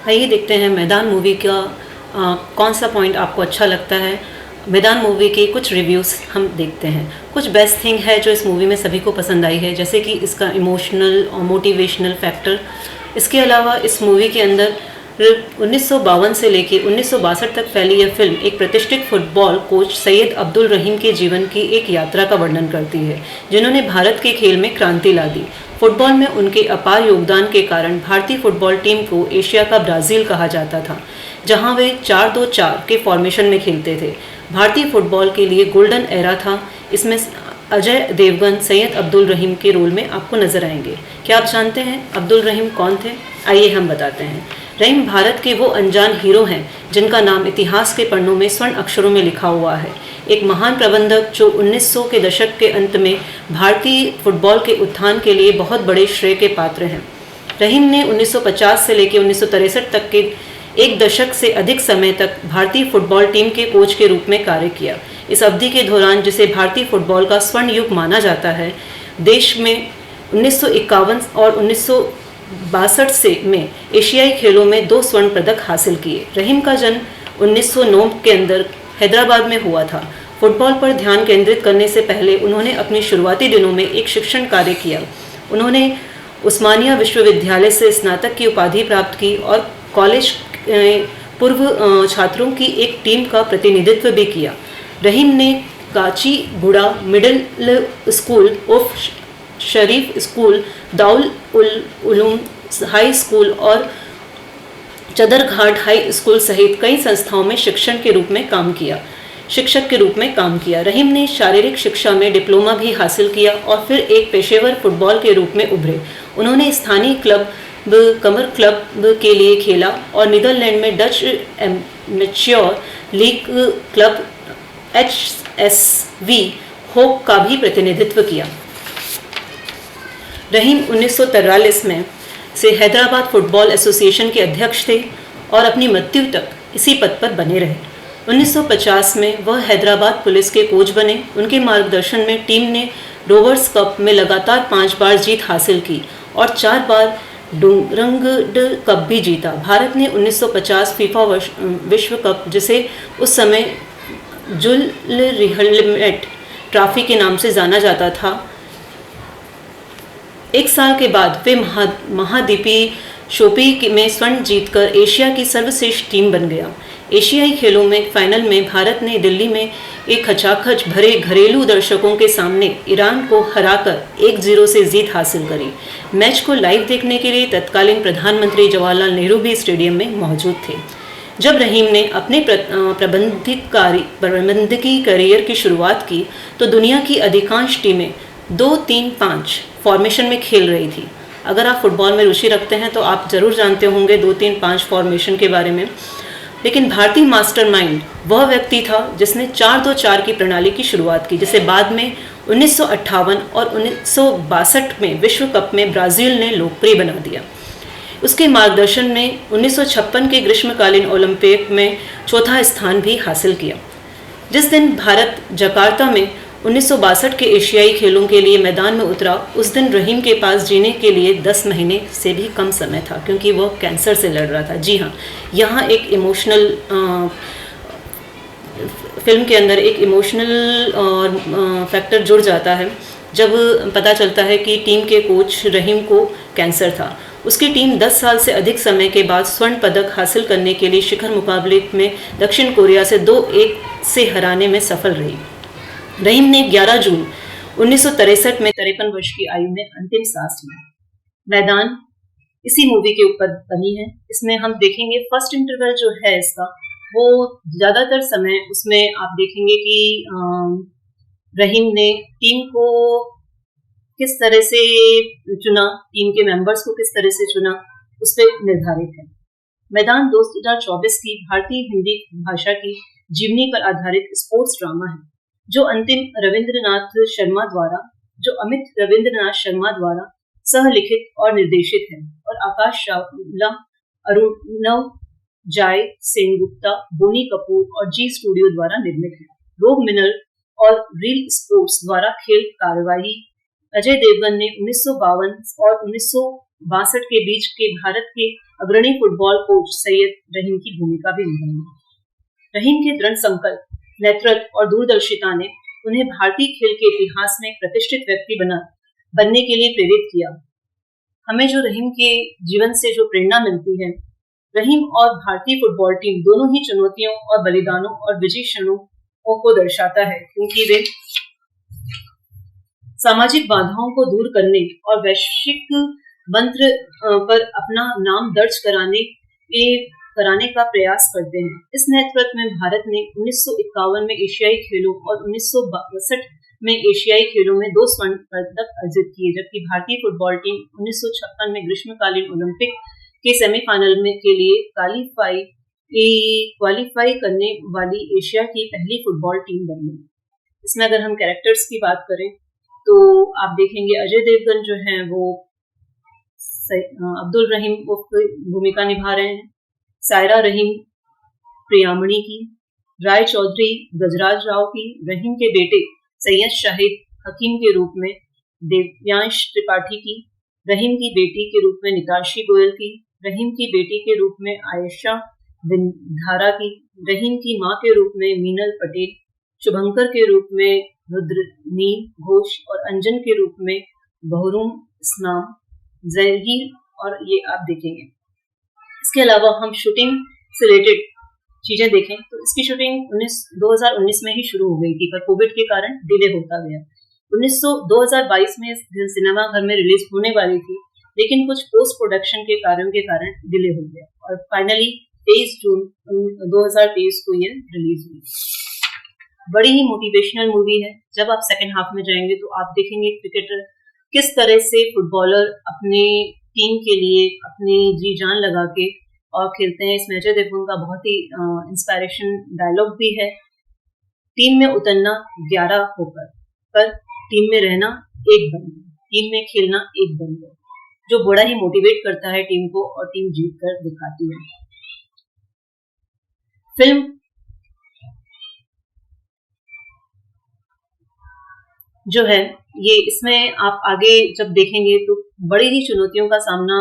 आइए देखते हैं मैदान मूवी का कौन सा पॉइंट आपको अच्छा लगता है। मैदान मूवी के कुछ रिव्यूज़ हम देखते हैं। कुछ बेस्ट थिंग है जो इस मूवी में सभी को पसंद आई है, जैसे कि इसका इमोशनल और मोटिवेशनल फैक्टर। इसके अलावा इस मूवी के अंदर 1952 से लेकर 1962 तक फैली यह फिल्म एक प्रतिष्ठित फुटबॉल कोच सैयद अब्दुल रहीम के जीवन की एक यात्रा का वर्णन करती है, जिन्होंने भारत के खेल में क्रांति ला दी। फुटबॉल में उनके अपार योगदान के कारण भारतीय फुटबॉल टीम को एशिया का ब्राज़ील कहा जाता था, जहां वे 4-2-4 के फॉर्मेशन में खेलते थे। भारतीय फुटबॉल के लिए गोल्डन एरा था। इसमें अजय देवगन सैयद अब्दुल रहीम के रोल में आपको नजर आएंगे। क्या आप जानते हैं अब्दुल रहीम कौन थे? आइए हम बताते हैं। रहीम भारत के वो अनजान हीरो हैं जिनका नाम इतिहास के पन्नों में स्वर्ण अक्षरों में लिखा हुआ है। एक महान प्रबंधक जो 1900 के दशक के अंत में भारतीय फुटबॉल के उत्थान के लिए बहुत बड़े श्रेय के पात्र हैं। रहीम ने 1950 से लेकर 1963 तक के एक दशक से अधिक समय तक भारतीय फुटबॉल टीम के कोच के रूप में कार्य किया। इस अवधि के दौरान, जिसे भारतीय फुटबॉल का स्वर्ण युग माना जाता है, देश में 1951 और 1962 से में एशियाई खेलों में 2 स्वर्ण पदक हासिल किए। रहीम का जन्म 1909 के अंदर हैदराबाद में हुआ था। फुटबॉल पर ध्यान केंद्रित करने से पहले उन्होंने अपने शुरुआती दिनों में एक शिक्षण कार्य किया। उन्होंने उस्मानिया विश्वविद्यालय से स्नातक की उपाधि प्राप्त की और कॉलेज पूर्व छात्रों की एक टीम का प्रतिनिधित्व भी किया। रहीम ने Kachiguda middle school of Sharif school, Darul Uloom high school और चदरघाट हाई स्कूल सहित कई संस्थाओं में शिक्षक के रूप में काम किया। रहीम ने शारीरिक शिक्षा में डिप्लोमा भी हासिल किया और फिर एक पेशेवर फुटबॉल के रूप में उभरे। उन्होंने स्थानीय क्लब कमर क्लब के लिए खेला और नीदरलैंड में Dutch amateur league club HSV होक का भी प्रतिनिधित्व किया। रहीम 1943 में से हैदराबाद फुटबॉल एसोसिएशन के अध्यक्ष थे और अपनी मृत्यु तक इसी पद पर बने रहे। 1950 में वह हैदराबाद पुलिस के कोच बने। उनके मार्गदर्शन में टीम ने रोवर्स कप में लगातार 5 बार जीत हासिल की और 4 बार डुरंगड कप भी जीता। भारत ने 1950 फीफा विश्व कप, जिसे उस समय जुल रिहलमेट ट्रॉफी के नाम से जाना जाता था, एक साल के बाद वे महाद्वीपीय शोपी में स्वर्ण जीतकर एशिया की सर्वश्रेष्ठ टीम बन गया। एशियाई खेलों में फाइनल में भारत ने दिल्ली में एक खचाखच भरे घरेलू दर्शकों के सामने ईरान को हराकर 1-0 से जीत हासिल करी। मैच को लाइव देखने के लिए तत्कालीन प्रधानमंत्री जवाहरलाल नेहरू भी स्टेडियम में मौजूद थे। जब रहीम ने अपने प्रबंधकी करियर की शुरुआत की तो दुनिया की अधिकांश टीमें 2-3-5 फॉर्मेशन में खेल रही थी। अगर आप फुटबॉल में रुचि रखते हैं तो आप जरूर जानते होंगे 2-3-5 फॉर्मेशन के बारे में। लेकिन भारतीय मास्टरमाइंड वह व्यक्ति था जिसने 4-2-4 की प्रणाली की शुरुआत की, जिसे बाद में 1958 और 1962 में विश्व कप में ब्राज़ील ने लोकप्रिय बना दिया। उसके मार्गदर्शन में 1956 के ग्रीष्मकालीन ओलंपिक में चौथा स्थान भी हासिल किया। जिस दिन भारत जकार्ता में 1962 के एशियाई खेलों के लिए मैदान में उतरा, उस दिन रहीम के पास जीने के लिए 10 महीने से भी कम समय था, क्योंकि वह कैंसर से लड़ रहा था। जी हाँ, यहाँ एक इमोशनल फिल्म के अंदर एक इमोशनल फैक्टर जुड़ जाता है जब पता चलता है कि टीम के कोच रहीम को कैंसर था। उसकी टीम 10 साल से अधिक समय के बाद स्वर्ण पदक हासिल करने के लिए शिखर मुकाबले में दक्षिण कोरिया से 2-1 से हराने में सफल रही। रहीम ने 11 जून 1963 में 53 वर्ष की आयु में अंतिम सांस ली। मैदान इसी मूवी के ऊपर बनी है। इसमें हम देखेंगे फर्स्ट इंटरवल जो है इसका, वो ज्यादातर समय उसमें आप देखेंगे कि रहीम ने टीम को किस तरह से चुना, टीम के मेंबर्स को किस तरह से चुना, उस पर निर्धारित है। मैदान 2024 की भारतीय हिंदी भाषा की जीवनी पर आधारित स्पोर्ट्स ड्रामा है, जो अमित रविंद्रनाथ शर्मा द्वारा सह-लिखित और निर्देशित है और आकाश चावला, अरुणव जाय, सेनगुप्ता, बोनी कपूर और जी स्टूडियो द्वारा निर्मित है। रोब मिनल और रील स्पोर्ट्स द्वारा खेल कार्यवाही। अजय देवगन ने 1952 और 1962 के बीच के भारत के अग्रणी फुटबॉल कोच सैयद रहीम की भूमिका भी निभाई। रहीम के दृढ़ संकल्प, नेतृत्व और दूरदर्शिता ने उन्हें भारतीय खेल के इतिहास में एक प्रतिष्ठित व्यक्ति बनने के लिए प्रेरित किया। हमें जो रहीम के जीवन से जो प्रेरणा मिलती है, रहीम और भारतीय फुटबॉल टीम दोनों ही चुनौतियों और बलिदानों और विजय क्षणों को दर्शाता है, क्योंकि वे सामाजिक बाधाओं को दूर करने और वैश्विक मंत्र पर अपना नाम दर्ज कराने का प्रयास करते हैं। इस नेतृत्व में भारत ने 1951 में एशियाई खेलों और 1962 में एशियाई खेलों में 2 स्वर्ण पदक अर्जित किए, जबकि भारतीय फुटबॉल टीम 1956 में ग्रीष्मकालीन ओलंपिक के सेमीफाइनल के लिए क्वालिफाई करने वाली एशिया की पहली फुटबॉल टीम बनी। इसमें अगर हम कैरेक्टर्स की बात करें तो आप देखेंगे अजय देवगन जो हैं वो अब्दुल रहीम की भूमिका निभा रहे हैं, सायरा रहीम प्रियामणि की, राय चौधरी गजराज राव की, रहीम के बेटे सैयद शाहिद हकीम के रूप में देव्यांश त्रिपाठी की, रहीम की बेटी के रूप में निताशी गोयल की, रहीम की बेटी के रूप में आयशा विंधारा की, रहीम की मां के रूप में मीनल पटेल, शुभंकर के रूप में रुद्रनील घोष और अंजन के रूप में बहरूम इस्लाम जहीर, और ये आप देखेंगे। इसके अलावा हम शूटिंग से रिलेटेड चीजें देखें तो इसकी शूटिंग 2019 में ही शुरू हो गई थी, पर कोविड के कारण डिले होता गया। 2022 में सिनेमा घर में रिलीज होने वाली थी, लेकिन कुछ पोस्ट प्रोडक्शन के कारण डिले हो गया और फाइनली 23 जून 2023 को ये रिलीज हुई। बड़ी ही मोटिवेशनल मूवी है। जब आप सेकंड हाफ में जाएंगे तो आप देखेंगे क्रिकेटर किस तरह से फुटबॉलर अपने टीम के लिए अपनी जी जान लगा के और खेलते हैं। इसमें अजय देवगन का बहुत ही इंस्पायरेशन डायलॉग भी है। टीम में उतरना 11 होकर, पर टीम में रहना एक बनकर, टीम में खेलना एक बनकर, जो बड़ा ही मोटिवेट करता है टीम को और टीम जीत कर दिखाती है। फिल्म जो है ये, इसमें आप आगे जब देखेंगे तो बड़ी ही चुनौतियों का सामना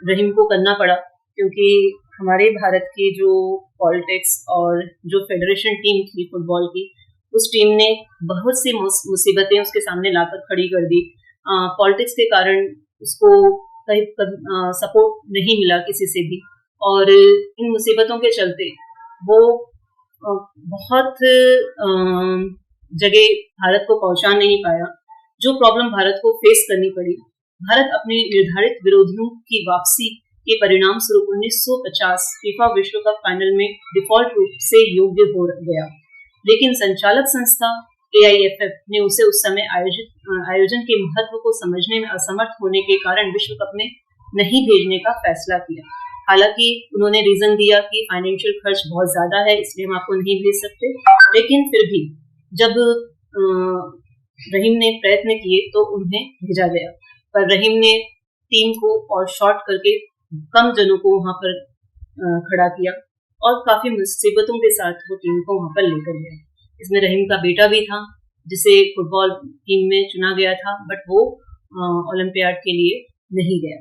रहीम को करना पड़ा, क्योंकि हमारे भारत की जो पॉलिटिक्स और जो फेडरेशन टीम थी फुटबॉल की, उस टीम ने बहुत सी मुसीबतें उसके सामने लाकर खड़ी कर दी। पॉलिटिक्स के कारण उसको कहीं सपोर्ट नहीं मिला किसी से भी, और इन मुसीबतों के चलते वो बहुत जगह भारत को पहुंचा नहीं पाया। जो प्रॉब्लम भारत को फेस करनी पड़ी, भारत अपने निर्धारित विरोधियों की वापसी के परिणाम स्वरूप 1950 फीफा विश्व कप फाइनल में डिफॉल्ट रूप से योग्य हो गया, लेकिन संचालक संस्था AIFF ने उसे उस समय आयोजन के महत्व को समझने में असमर्थ होने के कारण विश्व कप में नहीं भेजने का फैसला किया। हालांकि उन्होंने रीजन दिया कि फाइनेंशियल खर्च बहुत ज्यादा है, इसलिए हम आपको नहीं भेज सकते, लेकिन फिर भी जब रहीम ने प्रयत्न किए तो उन्हें भेजा गया, पर रहीम ने टीम को और शॉर्ट करके कम जनों को वहां पर खड़ा किया और काफी मुसीबतों के साथ वो टीम को वहां पर लेकर गया। इसमें रहीम का बेटा भी था जिसे फुटबॉल टीम में चुना गया था, बट वो ओलंपियाड के लिए नहीं गया।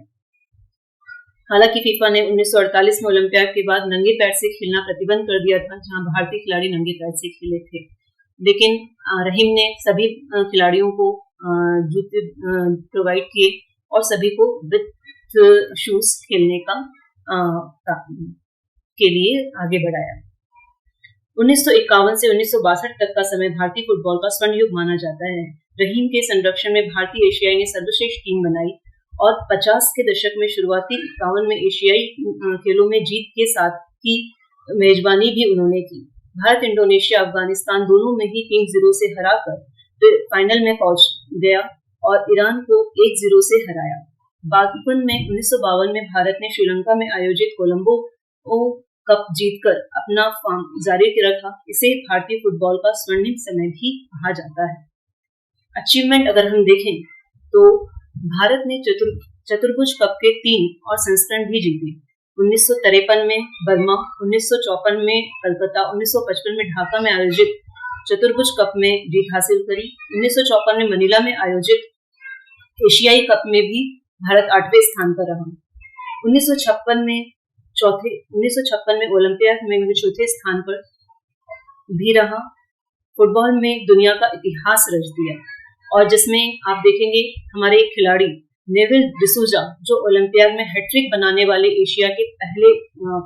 हालांकि फीफा ने 1948 में ओलंपियाड के बाद नंगे पैर से खेलना प्रतिबंध कर दिया था, जहां भारतीय खिलाड़ी नंगे पैर से खेले थे, लेकिन रहीम ने सभी खिलाड़ियों को जूते प्रोवाइड किए और सभी को विथ शूज खेलने के लिए आगे बढ़ाया। 1951 से 1962 तक का समय भारतीय फुटबॉल का स्वर्ण युग माना जाता है। रहीम के संरक्षण में भारतीय एशियाई ने सर्वश्रेष्ठ टीम बनाई और 50 के दशक में शुरुआती 51 में एशियाई खेलों में जीत के साथ की मेजबानी भी उन्होंने की। भारत इंडोनेशिया अफगानिस्तान दोनों में ही 3-0 से हराकर फाइनल में पहुंच गया और ईरान को 1-0 से हराया। 52 में 1952 में भारत ने श्रीलंका में आयोजित कोलंबो कप जीतकर अपना फॉर्म जारी रखा। इसे भारतीय फुटबॉल का स्वर्णिम समय भी कहा जाता है। अचीवमेंट अगर हम देखें तो भारत ने चतुर्भुज कप के 3 और संस्करण भी जीते। 1953 में बर्मा, 1954 में कलकत्ता, 1955 में ढाका में आयोजित चतुर्भुज कप में जीत हासिल करी। 1954 में मनीला में आयोजित एशियाई कप में भी भारत 8वें स्थान पर रहा। 1956 में 1956 में ओलंपियाड में भी चौथे स्थान पर भी रहा। फुटबॉल में दुनिया का इतिहास रच दिया, और जिसमें आप देखेंगे हमारे खिलाड़ी नेविल डिसूजा जो ओलंपियाड में हैट्रिक बनाने वाले एशिया के पहले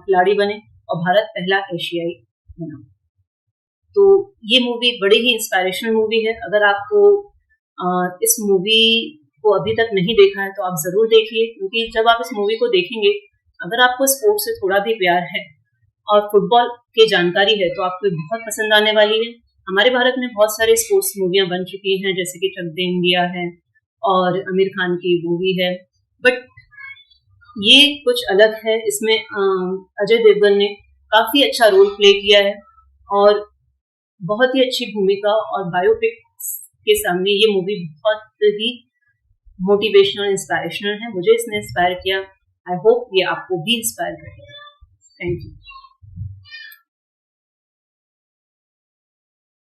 खिलाड़ी बने, और भारत पहला एशियाई बना। तो ये मूवी बड़ी ही इंस्पायरेशनल मूवी है। अगर आपको इस मूवी को अभी तक नहीं देखा है तो आप जरूर देखिए, क्योंकि जब आप इस मूवी को देखेंगे, अगर आपको स्पोर्ट्स से थोड़ा भी प्यार है और फुटबॉल की जानकारी है तो आपको बहुत पसंद आने वाली है। हमारे भारत में बहुत सारे स्पोर्ट्स मूवियाँ बन चुकी हैं, जैसे कि चक दे इंडिया है और आमिर खान की मूवी है, बट ये कुछ अलग है। इसमें अजय देवगन ने काफ़ी अच्छा रोल प्ले किया है और बहुत ही अच्छी भूमिका, और बायोपिक के सामने ये मूवी बहुत ही मोटिवेशनल इंस्पायरेशनल है। मुझे इसने इंस्पायर किया। आई होप ये आपको भी इंस्पायर करेगा। Thank you.